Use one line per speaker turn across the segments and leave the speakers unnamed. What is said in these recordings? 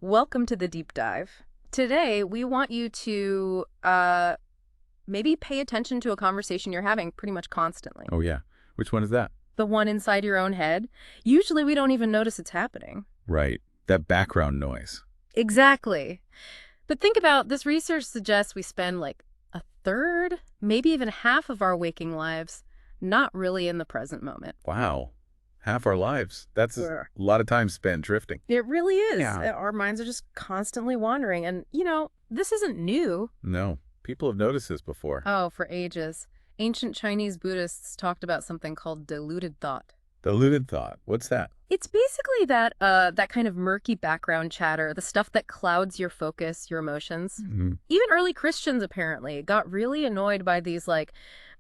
Welcome to the deep dive. Today, we want you to maybe pay attention to a conversation you're having pretty much constantly.
Oh, yeah. Which one is that?
The one inside your own head. Usually, we don't even notice it's happening.
Right. That background noise.
Exactly. But think about this research suggests we spend like a third, maybe even half of our waking lives not really in the present moment.
Wow. Half our lives. That's a
Sure.
lot of time spent drifting.
It really is.
Yeah.
Our minds are just constantly wandering. And, this isn't new.
No. People have noticed this before.
Oh, for ages. Ancient Chinese Buddhists talked about something called diluted thought.
Diluted thought. What's that?
It's basically that kind of murky background chatter, the stuff that clouds your focus, your emotions. Even early Christians apparently got really annoyed by these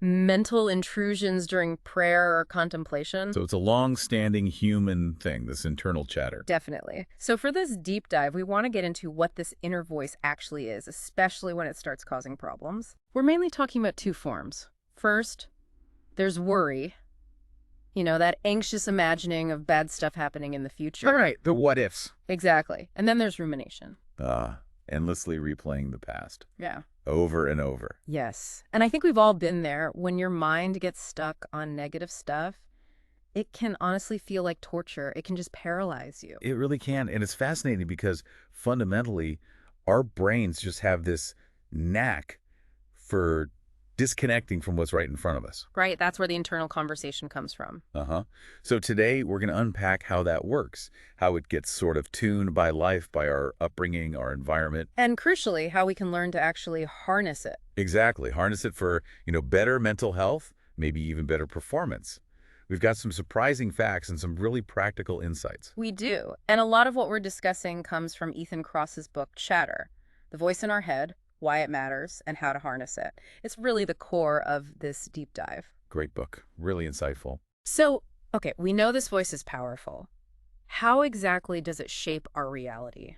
mental intrusions during prayer or contemplation.
So it's a long-standing human thing, this internal chatter.
Definitely. So for this deep dive, we want to get into what this inner voice actually is, especially when it starts causing problems. We're mainly talking about two forms. First, there's worry. That anxious imagining of bad stuff happening in the future.
All right. The what ifs.
Exactly. And then there's rumination.
Endlessly replaying the past.
Yeah.
Over and over.
Yes. And I think we've all been there. When your mind gets stuck on negative stuff, it can honestly feel like torture. It can just paralyze you.
It really can. And it's fascinating because fundamentally, our brains just have this knack for disconnecting from what's right in front of us.
Right? That's where the internal conversation comes from.
So today we're going to unpack how that works, how it gets sort of tuned by life, by our upbringing, our environment.
And crucially, how we can learn to actually harness it.
Exactly. Harness it for, better mental health, maybe even better performance. We've got some surprising facts and some really practical insights.
We do. And a lot of what we're discussing comes from Ethan Kross's book, Chatter, The Voice in Our Head, Why It Matters, and How to Harness It. It's really the core of this deep dive.
Great book. Really insightful.
So, okay, we know this voice is powerful. How exactly does it shape our reality?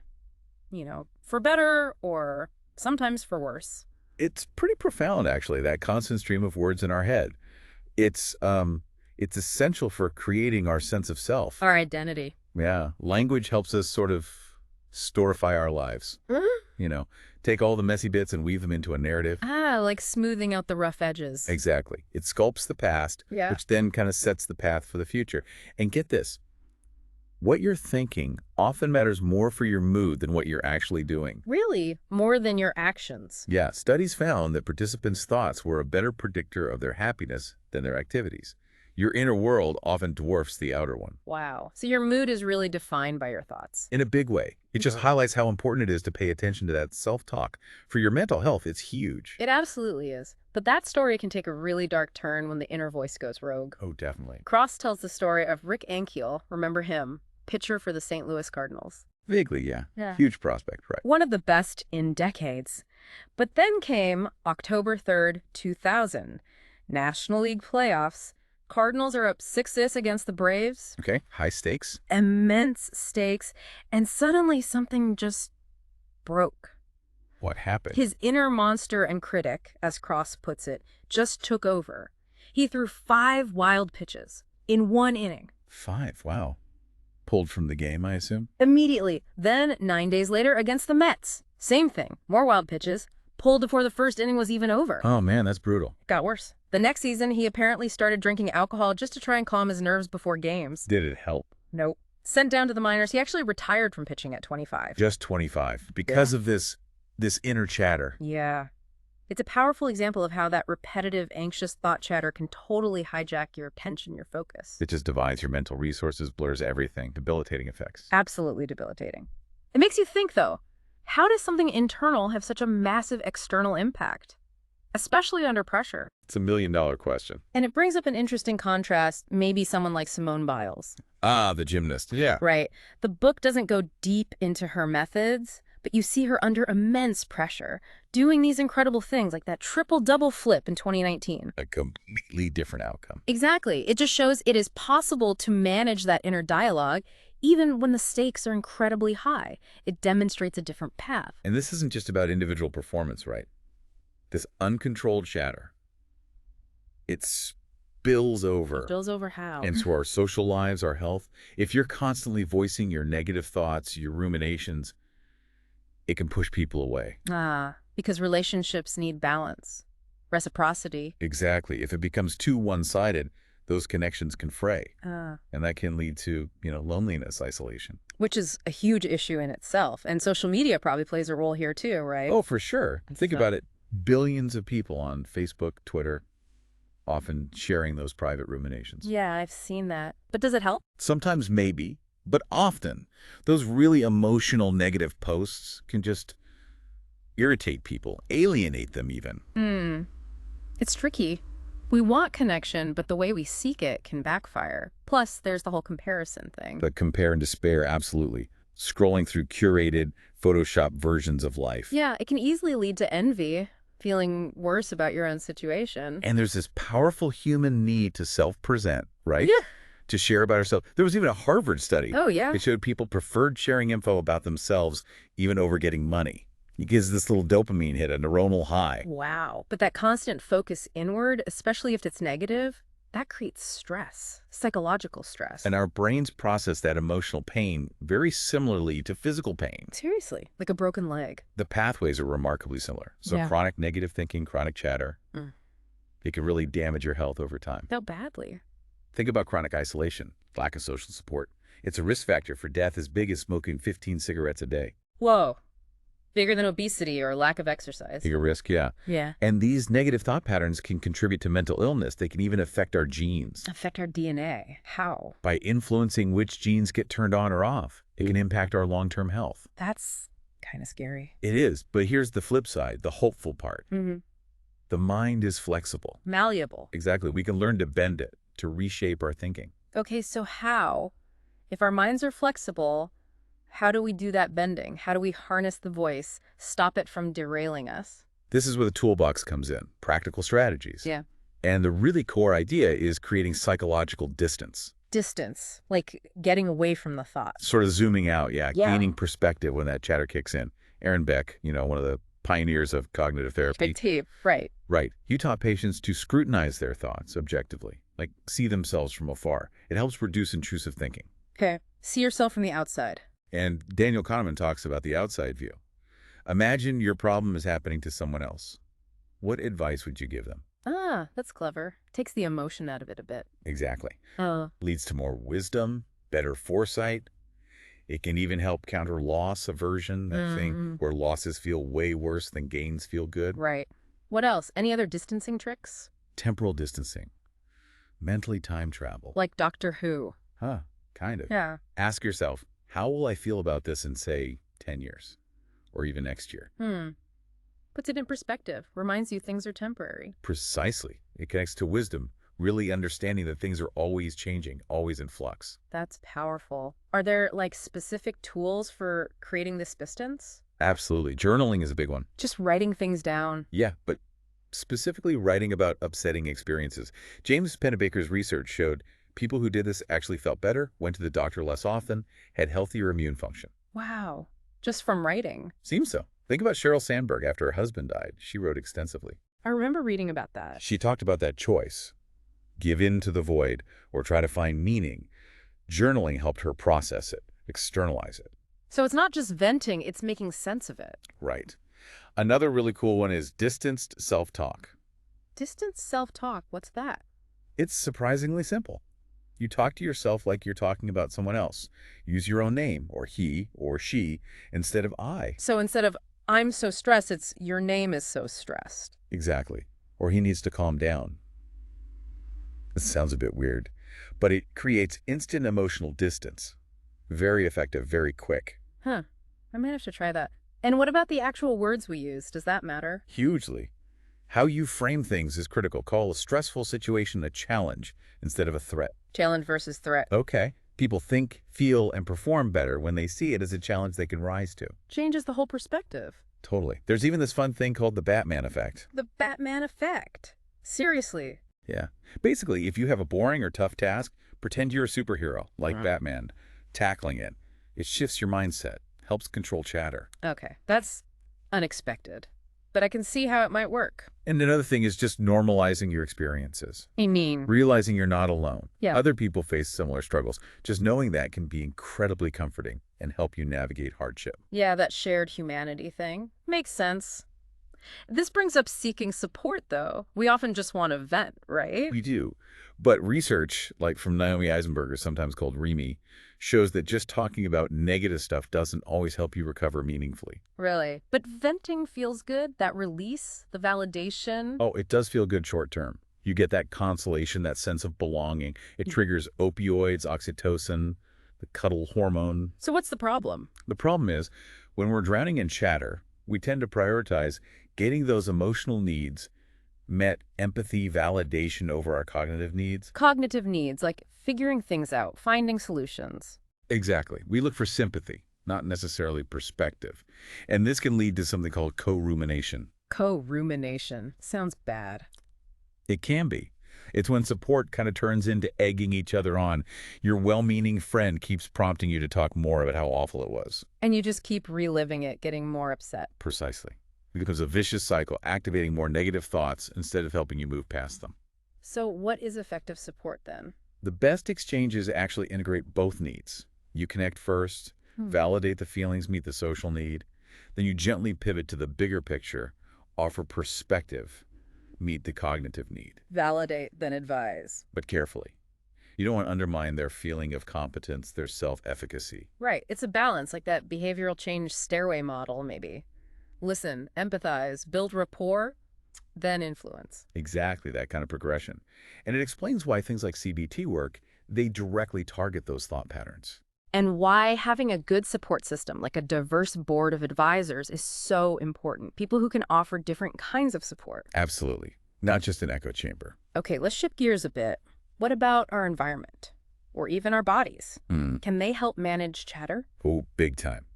For better or sometimes for worse.
It's pretty profound, actually, that constant stream of words in our head. It's essential for creating our sense of self.
Our identity.
Yeah. Language helps us sort of storify our lives. Take all the messy bits and weave them into a narrative.
Like smoothing out the rough edges.
Exactly. It sculpts the past, which then kind of sets the path for the future. And get this, what you're thinking often matters more for your mood than what you're actually doing.
Really? More than your actions.
Yeah, studies found that participants' thoughts were a better predictor of their happiness than their activities. Your inner world often dwarfs the outer one.
Wow. So your mood is really defined by your thoughts.
In a big way. It just highlights how important it is to pay attention to that self-talk. For your mental health, it's huge.
It absolutely is. But that story can take a really dark turn when the inner voice goes rogue.
Oh, definitely.
Kross tells the story of Rick Ankiel, remember him, pitcher for the St. Louis Cardinals.
Vaguely, yeah.
Yeah.
Huge prospect, right?
One of the best in decades. But then came October 3rd, 2000. National League playoffs. Cardinals are up 6-0 against the Braves.
Okay, high stakes.
Immense stakes. And suddenly something just broke.
What happened?
His inner monster and critic, as Kross puts it, just took over. He threw 5 wild pitches in one inning.
5, wow. Pulled from the game, I assume?
Immediately. Then, 9 days later, against the Mets. Same thing. More wild pitches. Pulled before the first inning was even over.
Oh, man, that's brutal.
Got worse. The next season, he apparently started drinking alcohol just to try and calm his nerves before games.
Did it help?
Nope. Sent down to the minors, he actually retired from pitching at 25.
Just 25. Because of this inner chatter.
Yeah. It's a powerful example of how that repetitive, anxious thought chatter can totally hijack your attention, your focus.
It just divides your mental resources, blurs everything. Debilitating effects.
Absolutely debilitating. It makes you think, though, how does something internal have such a massive external impact? Especially under pressure.
It's $1 million question.
And it brings up an interesting contrast, maybe someone like Simone Biles.
Ah, the gymnast. Yeah.
Right. The book doesn't go deep into her methods, but you see her under immense pressure, doing these incredible things like that triple-double flip in 2019.
A completely different outcome.
Exactly. It just shows it is possible to manage that inner dialogue even when the stakes are incredibly high. It demonstrates a different path.
And this isn't just about individual performance, right? This uncontrolled chatter, it spills over.
Spills over how?
Into our social lives, our health. If you're constantly voicing your negative thoughts, your ruminations, it can push people away.
Because relationships need balance, reciprocity.
Exactly. If it becomes too one-sided, those connections can fray. And that can lead to, loneliness, isolation.
Which is a huge issue in itself. And social media probably plays a role here too, right?
Oh, for sure. Think about it. Billions of people on Facebook, Twitter, often sharing those private ruminations.
Yeah, I've seen that. But does it help?
Sometimes maybe, but often those really emotional negative posts can just irritate people, alienate them even.
It's tricky. We want connection, but the way we seek it can backfire. Plus, there's the whole comparison thing.
The compare and despair, absolutely. Scrolling through curated, Photoshop versions of life.
Yeah, it can easily lead to envy, feeling worse about your own situation.
And there's this powerful human need to self-present, right?
Yeah.
To share about ourselves. There was even a Harvard study.
Oh, yeah?
It showed people preferred sharing info about themselves even over getting money. It gives this little dopamine hit, a neuronal high.
Wow. But that constant focus inward, especially if it's negative, that creates stress, psychological stress.
And our brains process that emotional pain very similarly to physical pain.
Seriously, like a broken leg.
The pathways are remarkably similar. So chronic negative thinking, chronic chatter, it can really damage your health over time.
How badly?
Think about chronic isolation, lack of social support. It's a risk factor for death as big as smoking 15 cigarettes a day.
Whoa. Bigger than obesity or lack of exercise.
Bigger risk, yeah.
Yeah.
And these negative thought patterns can contribute to mental illness. They can even affect our genes.
Affect our DNA. How?
By influencing which genes get turned on or off. It can impact our long-term health.
That's kind of scary.
It is, but here's the flip side, the hopeful part. The mind is flexible.
Malleable.
Exactly. We can learn to bend it, to reshape our thinking.
Okay, so how? If our minds are flexible, how do we do that bending? How do we harness the voice, stop it from derailing us?
This is where the toolbox comes in, practical strategies.
Yeah.
And the really core idea is creating psychological distance.
Distance, like getting away from the thought.
Sort of zooming out, gaining perspective when that chatter kicks in. Aaron Beck, one of the pioneers of cognitive therapy.
Big T, right.
Right. He taught patients to scrutinize their thoughts objectively, like see themselves from afar. It helps reduce intrusive thinking.
Okay. See yourself from the outside.
And Daniel Kahneman talks about the outside view. Imagine your problem is happening to someone else. What advice would you give them?
That's clever. Takes the emotion out of it a bit.
Exactly.
Oh.
Leads to more wisdom, better foresight. It can even help counter loss aversion, that thing where losses feel way worse than gains feel good.
Right. What else? Any other distancing tricks?
Temporal distancing. Mentally time travel.
Like Doctor Who.
Kind of.
Yeah.
Ask yourself, how will I feel about this in, say, 10 years? Or even next year?
Puts it in perspective. Reminds you things are temporary.
Precisely. It connects to wisdom, really understanding that things are always changing, always in flux.
That's powerful. Are there, specific tools for creating this distance?
Absolutely. Journaling is a big one.
Just writing things down.
Yeah, but specifically writing about upsetting experiences. James Pennebaker's research showed people who did this actually felt better, went to the doctor less often, had healthier immune function.
Wow. Just from writing.
Seems so. Think about Sheryl Sandberg after her husband died. She wrote extensively.
I remember reading about that.
She talked about that choice. Give in to the void or try to find meaning. Journaling helped her process it, externalize it.
So it's not just venting, it's making sense of it.
Right. Another really cool one is distanced self-talk.
Distanced self-talk, what's that?
It's surprisingly simple. You talk to yourself like you're talking about someone else. Use your own name, or he or she, instead of I.
So instead of I'm so stressed, it's your name is so stressed.
Exactly. Or he needs to calm down. This sounds a bit weird, but it creates instant emotional distance. Very effective, very quick.
I might have to try that. And what about the actual words we use? Does that matter?
Hugely. How you frame things is critical. Call a stressful situation a challenge instead of a threat.
Challenge versus threat.
Okay. People think, feel, and perform better when they see it as a challenge they can rise to.
Changes the whole perspective.
Totally. There's even this fun thing called the Batman effect.
The Batman effect? Seriously?
Yeah. Basically, if you have a boring or tough task, pretend you're a superhero, like Batman, tackling it. It shifts your mindset, helps control chatter.
Okay, that's unexpected. but I can see how it might work.
And another thing is just normalizing your experiences.
I mean,
Realizing you're not alone.
yeah.
Other people face similar struggles. Just knowing that can be incredibly comforting and help you navigate hardship.
Yeah, that shared humanity thing. Makes sense. This brings up seeking support, though. We often just want to vent, right?
We do. But research, like from Naomi Eisenberger, sometimes called Remy, shows that just talking about negative stuff doesn't always help you recover meaningfully.
Really? But venting feels good? That release? The validation?
Oh, it does feel good short term. You get that consolation, that sense of belonging. It triggers opioids, oxytocin, the cuddle hormone.
So what's the problem?
The problem is, when we're drowning in chatter, we tend to prioritize getting those emotional needs met, empathy, validation over our cognitive needs.
Cognitive needs, like figuring things out, finding solutions.
Exactly. We look for sympathy, not necessarily perspective. And this can lead to something called co-rumination.
Co-rumination. Sounds bad.
It can be. It's when support kind of turns into egging each other on. Your well-meaning friend keeps prompting you to talk more about how awful it was.
And you just keep reliving it, getting more upset.
Precisely. It becomes a vicious cycle, activating more negative thoughts instead of helping you move past them.
So what is effective support then?
The best exchanges actually integrate both needs. You connect first, validate the feelings, meet the social need. Then you gently pivot to the bigger picture, offer perspective, meet the cognitive need.
Validate, then advise.
But carefully. You don't want to undermine their feeling of competence, their self-efficacy.
Right. It's a balance, like that behavioral change stairway model, maybe. Listen, empathize, build rapport, then influence.
Exactly, that kind of progression. And it explains why things like CBT work, they directly target those thought patterns.
And why having a good support system, like a diverse board of advisors, is so important. People who can offer different kinds of support.
Absolutely. Not just an echo chamber.
Okay, let's shift gears a bit. What about our environment? Or even our bodies? Can they help manage chatter?
Oh, big time.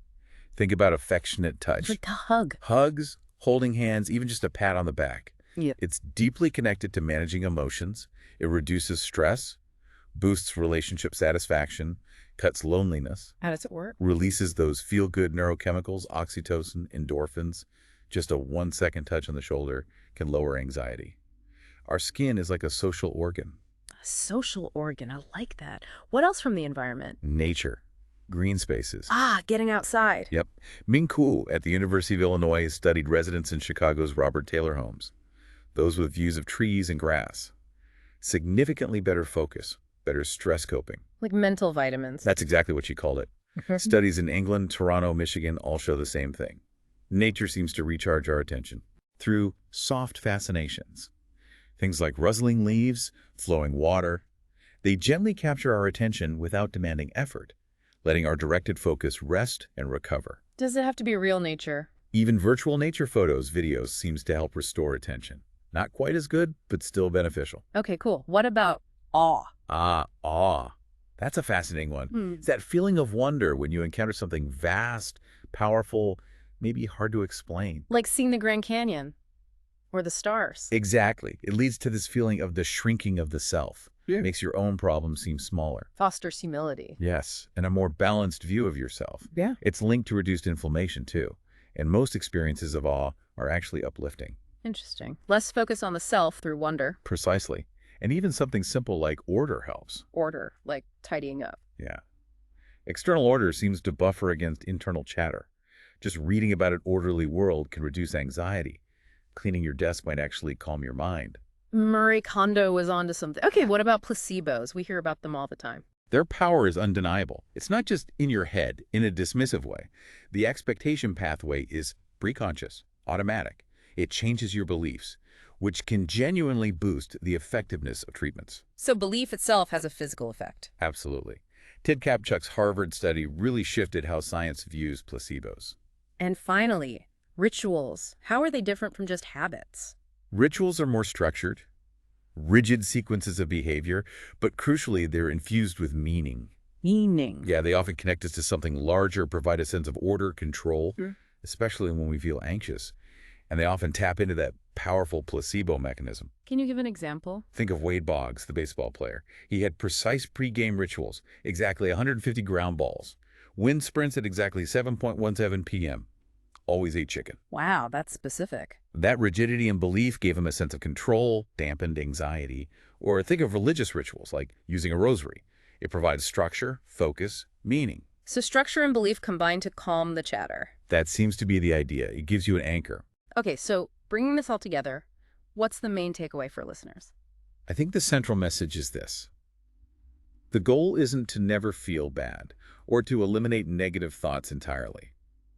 Think about affectionate touch.
Like a hug.
Hugs, holding hands, even just a pat on the back.
Yeah.
It's deeply connected to managing emotions. It reduces stress, boosts relationship satisfaction, cuts loneliness.
How does it work?
Releases those feel-good neurochemicals, oxytocin, endorphins. Just a 1-second touch on the shoulder can lower anxiety. Our skin is like a social organ.
A social organ. I like that. What else from the environment?
Nature. Green spaces.
Getting outside.
Yep. Ming Kuo at the University of Illinois has studied residents in Chicago's Robert Taylor homes, those with views of trees and grass. Significantly better focus, better stress coping.
Like mental vitamins.
That's exactly what she called it. Studies in England, Toronto, Michigan all show the same thing. Nature seems to recharge our attention through soft fascinations. Things like rustling leaves, flowing water. They gently capture our attention without demanding effort, letting our directed focus rest and recover.
Does it have to be real nature?
Even virtual nature photos, videos seems to help restore attention. Not quite as good, but still beneficial.
Okay, cool. What about awe?
Awe. That's a fascinating one. It's that feeling of wonder when you encounter something vast, powerful, maybe hard to explain.
Like seeing the Grand Canyon or the stars.
Exactly. It leads to this feeling of the shrinking of the self. Yeah. Makes your own problems seem smaller.
Fosters humility.
Yes, and a more balanced view of yourself.
Yeah.
It's linked to reduced inflammation, too. And most experiences of awe are actually uplifting.
Interesting. Less focus on the self through wonder.
Precisely. And even something simple like order helps.
Order, like tidying up.
Yeah. External order seems to buffer against internal chatter. Just reading about an orderly world can reduce anxiety. Cleaning your desk might actually calm your mind.
Marie Kondo was onto something. Okay, what about placebos? We hear about them all the time.
Their power is undeniable. It's not just in your head, in a dismissive way. The expectation pathway is preconscious, automatic. It changes your beliefs, which can genuinely boost the effectiveness of treatments.
So belief itself has a physical effect.
Absolutely. Ted Kapchuk's Harvard study really shifted how science views placebos.
And finally, rituals. How are they different from just habits?
Rituals are more structured, rigid sequences of behavior, but crucially, they're infused with meaning.
Meaning?
Yeah, they often connect us to something larger, provide a sense of order, control, especially when we feel anxious. And they often tap into that powerful placebo mechanism.
Can you give an example?
Think of Wade Boggs, the baseball player. He had precise pregame rituals, exactly 150 ground balls, wind sprints at exactly 7:17 p.m. always ate chicken.
Wow, that's specific.
That rigidity and belief gave him a sense of control, dampened anxiety. Or think of religious rituals like using a rosary. It provides structure, focus, meaning.
So structure and belief combine to calm the chatter.
That seems to be the idea. It gives you an anchor.
Okay, so bringing this all together, what's the main takeaway for listeners?
I think the central message is this. The goal isn't to never feel bad or to eliminate negative thoughts entirely.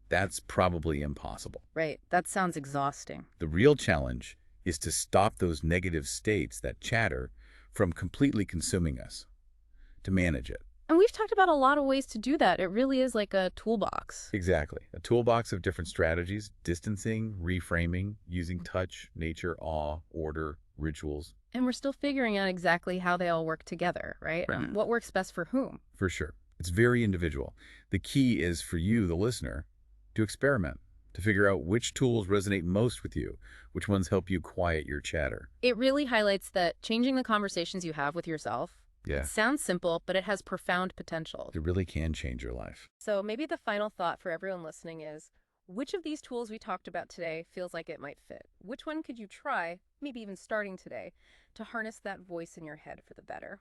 That's probably impossible.
Right, that sounds exhausting.
The real challenge is to stop those negative states, that chatter, from completely consuming us, to manage it.
And we've talked about a lot of ways to do that. It really is like a toolbox.
Exactly. A toolbox of different strategies, distancing, reframing, using touch, nature, awe, order, rituals.
And we're still figuring out exactly how they all work together, right?
Right.
What works best for whom?
For sure. It's very individual. The key is for you, the listener, to experiment, to figure out which tools resonate most with you, which ones help you quiet your chatter.
It really highlights that changing the conversations you have with yourself,
Yeah,
it sounds simple, but it has profound potential.
it really can change your life.
So maybe the final thought for everyone listening is, which of these tools we talked about today feels like it might fit? Which one could you try, maybe even starting today, to harness that voice in your head for the better?